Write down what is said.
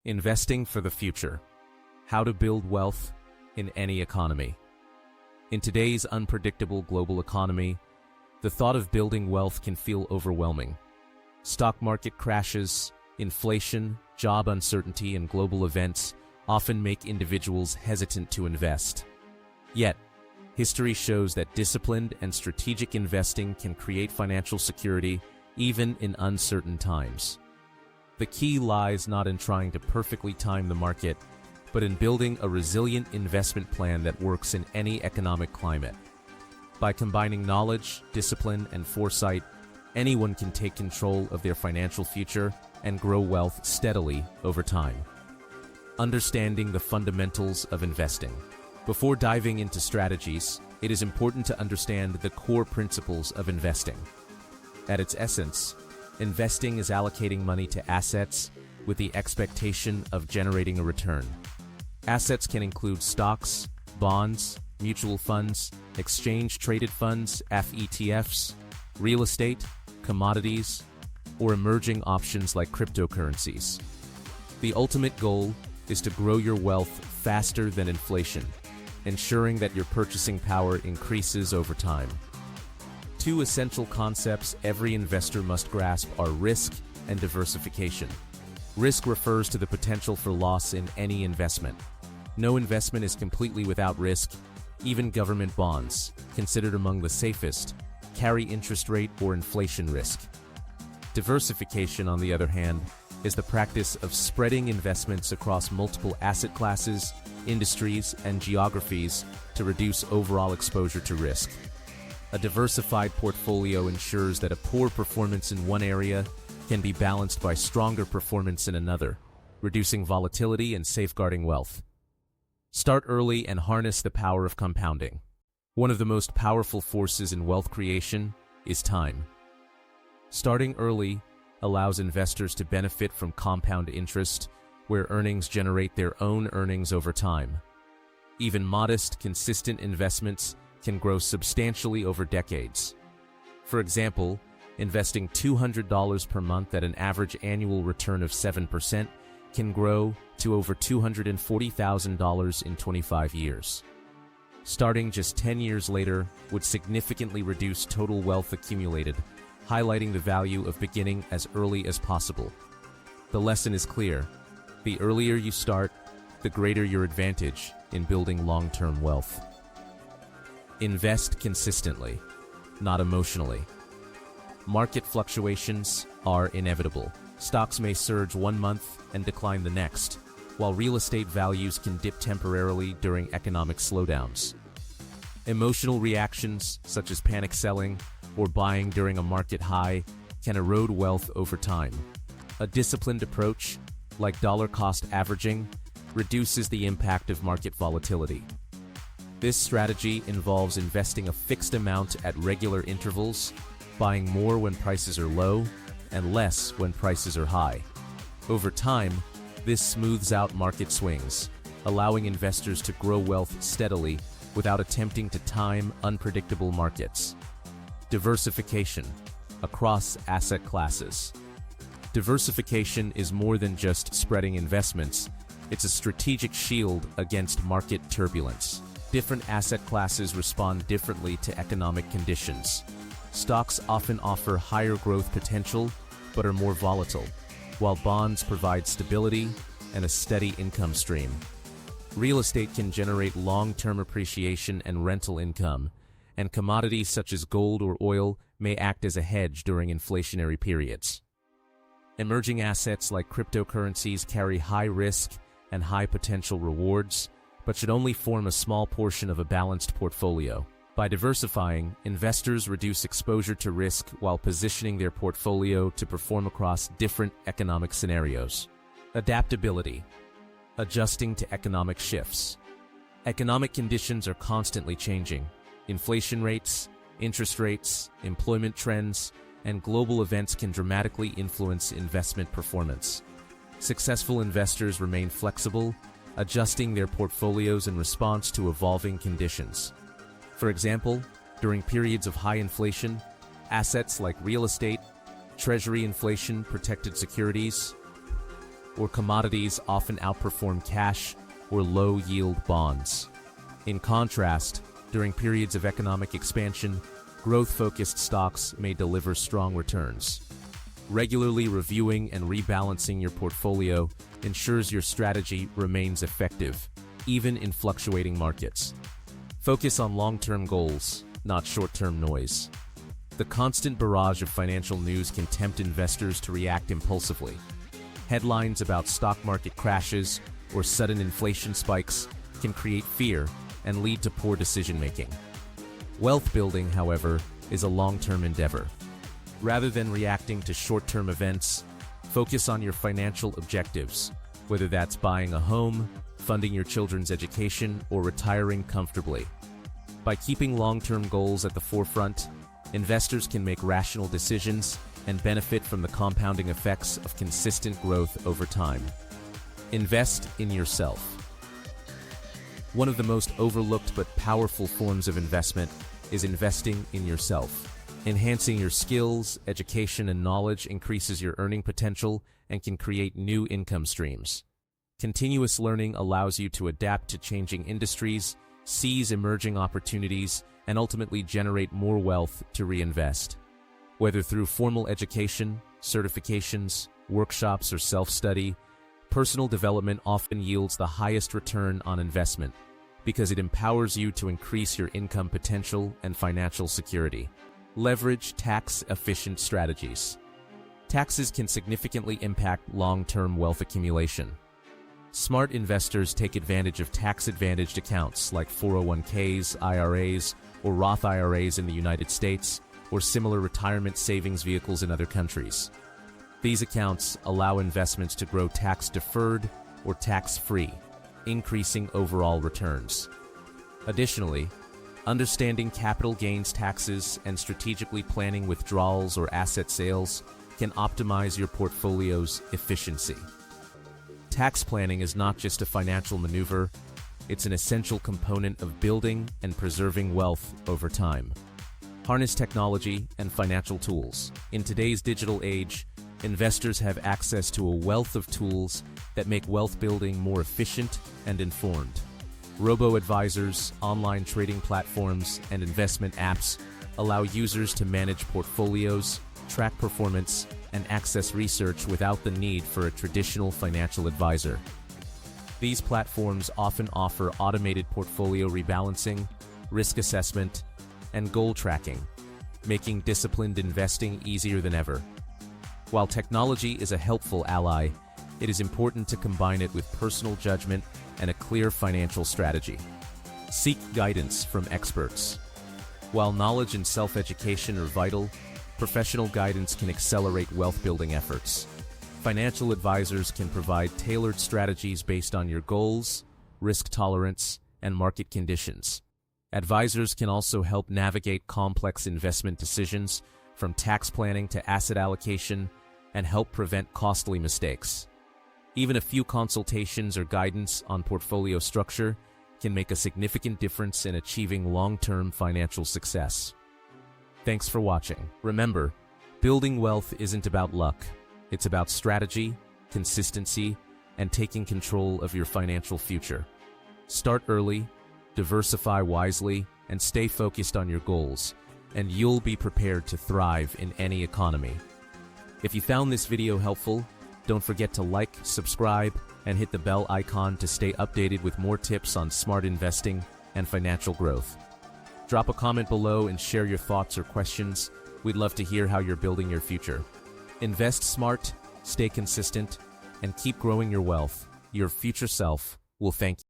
Investing for the future. How to build wealth in any economy. In today's unpredictable global economy, the thought of building wealth can feel overwhelming. Stock market crashes, inflation, job uncertainty, and global events often make individuals hesitant to invest. Yet, history shows that disciplined and strategic investing can create financial security even in uncertain times. The key lies not in trying to perfectly time the market, but in building a resilient investment plan that works in any economic climate. By combining knowledge, discipline, and foresight, anyone can take control of their financial future and grow wealth steadily over time. Understanding the fundamentals of investing. Before diving into strategies, it is important to understand the core principles of investing. At its essence, investing is allocating money to assets with the expectation of generating a return. Assets can include stocks, bonds, mutual funds, exchange-traded funds, ETFs, real estate, commodities, or emerging options like cryptocurrencies. The ultimate goal is to grow your wealth faster than inflation, ensuring that your purchasing power increases over time. Two essential concepts every investor must grasp are risk and diversification. Risk refers to the potential for loss in any investment. No investment is completely without risk. Even government bonds, considered among the safest, carry interest rate or inflation risk. Diversification, on the other hand, is the practice of spreading investments across multiple asset classes, industries, and geographies to reduce overall exposure to risk. A diversified portfolio ensures that a poor performance in one area can be balanced by stronger performance in another, reducing volatility and safeguarding wealth. Start early and harness the power of compounding. One of the most powerful forces in wealth creation is time. Starting early allows investors to benefit from compound interest, where earnings generate their own earnings over time. Even modest, consistent investments can grow substantially over decades. For example, investing $200 per month at an average annual return of 7% can grow to over $240,000 in 25 years. Starting just 10 years later would significantly reduce total wealth accumulated, highlighting the value of beginning as early as possible. The lesson is clear: the earlier you start, the greater your advantage in building long-term wealth. Invest consistently, not emotionally. Market fluctuations are inevitable. Stocks may surge one month and decline the next, while real estate values can dip temporarily during economic slowdowns. Emotional reactions, such as panic selling or buying during a market high, can erode wealth over time. A disciplined approach, like dollar-cost averaging, reduces the impact of market volatility. This strategy involves investing a fixed amount at regular intervals, buying more when prices are low, and less when prices are high. Over time, this smooths out market swings, allowing investors to grow wealth steadily without attempting to time unpredictable markets. Diversification across asset classes. Diversification is more than just spreading investments. It's a strategic shield against market turbulence. Different asset classes respond differently to economic conditions. Stocks often offer higher growth potential, but are more volatile, while bonds provide stability and a steady income stream. Real estate can generate long-term appreciation and rental income, and commodities such as gold or oil may act as a hedge during inflationary periods. Emerging assets like cryptocurrencies carry high risk and high potential rewards, but should only form a small portion of a balanced portfolio. By diversifying, investors reduce exposure to risk while positioning their portfolio to perform across different economic scenarios. Adaptability. Adjusting to economic shifts. Economic conditions are constantly changing. Inflation rates, interest rates, employment trends, and global events can dramatically influence investment performance. Successful investors remain flexible, adjusting their portfolios in response to evolving conditions. For example, during periods of high inflation, assets like real estate, treasury inflation-protected securities, or commodities often outperform cash or low-yield bonds. In contrast, during periods of economic expansion, growth-focused stocks may deliver strong returns. Regularly reviewing and rebalancing your portfolio ensures your strategy remains effective, even in fluctuating markets. Focus on long-term goals, not short-term noise. The constant barrage of financial news can tempt investors to react impulsively. Headlines about stock market crashes or sudden inflation spikes can create fear and lead to poor decision-making. Wealth building, however, is a long-term endeavor. Rather than reacting to short-term events, focus on your financial objectives, whether that's buying a home, funding your children's education, or retiring comfortably. By keeping long-term goals at the forefront, investors can make rational decisions and benefit from the compounding effects of consistent growth over time. Invest in yourself. One of the most overlooked but powerful forms of investment is investing in yourself. Enhancing your skills, education, and knowledge increases your earning potential and can create new income streams. Continuous learning allows you to adapt to changing industries, seize emerging opportunities, and ultimately generate more wealth to reinvest. Whether through formal education, certifications, workshops, or self-study, personal development often yields the highest return on investment because it empowers you to increase your income potential and financial security. Leverage tax-efficient strategies. Taxes can significantly impact long-term wealth accumulation. Smart investors take advantage of tax-advantaged accounts like 401ks, IRAs, or Roth IRAs in the United States, or similar retirement savings vehicles in other countries. These accounts allow investments to grow tax-deferred or tax-free, increasing overall returns. Additionally, understanding capital gains taxes and strategically planning withdrawals or asset sales can optimize your portfolio's efficiency. Tax planning is not just a financial maneuver, it's an essential component of building and preserving wealth over time. Harness technology and financial tools. In today's digital age, investors have access to a wealth of tools that make wealth building more efficient and informed. Robo-advisors, online trading platforms, and investment apps allow users to manage portfolios, track performance, and access research without the need for a traditional financial advisor. These platforms often offer automated portfolio rebalancing, risk assessment, and goal tracking, making disciplined investing easier than ever. While technology is a helpful ally, it is important to combine it with personal judgment and a clear financial strategy. Seek guidance from experts. While knowledge and self-education are vital, professional guidance can accelerate wealth-building efforts. Financial advisors can provide tailored strategies based on your goals, risk tolerance, and market conditions. Advisors can also help navigate complex investment decisions, from tax planning to asset allocation, and help prevent costly mistakes. Even a few consultations or guidance on portfolio structure can make a significant difference in achieving long-term financial success. Thanks for watching. Remember, building wealth isn't about luck. It's about strategy, consistency, and taking control of your financial future. Start early, diversify wisely, and stay focused on your goals, and you'll be prepared to thrive in any economy. If you found this video helpful, don't forget to like, subscribe, and hit the bell icon to stay updated with more tips on smart investing and financial growth. Drop a comment below and share your thoughts or questions. We'd love to hear how you're building your future. Invest smart, stay consistent, and keep growing your wealth. Your future self will thank you.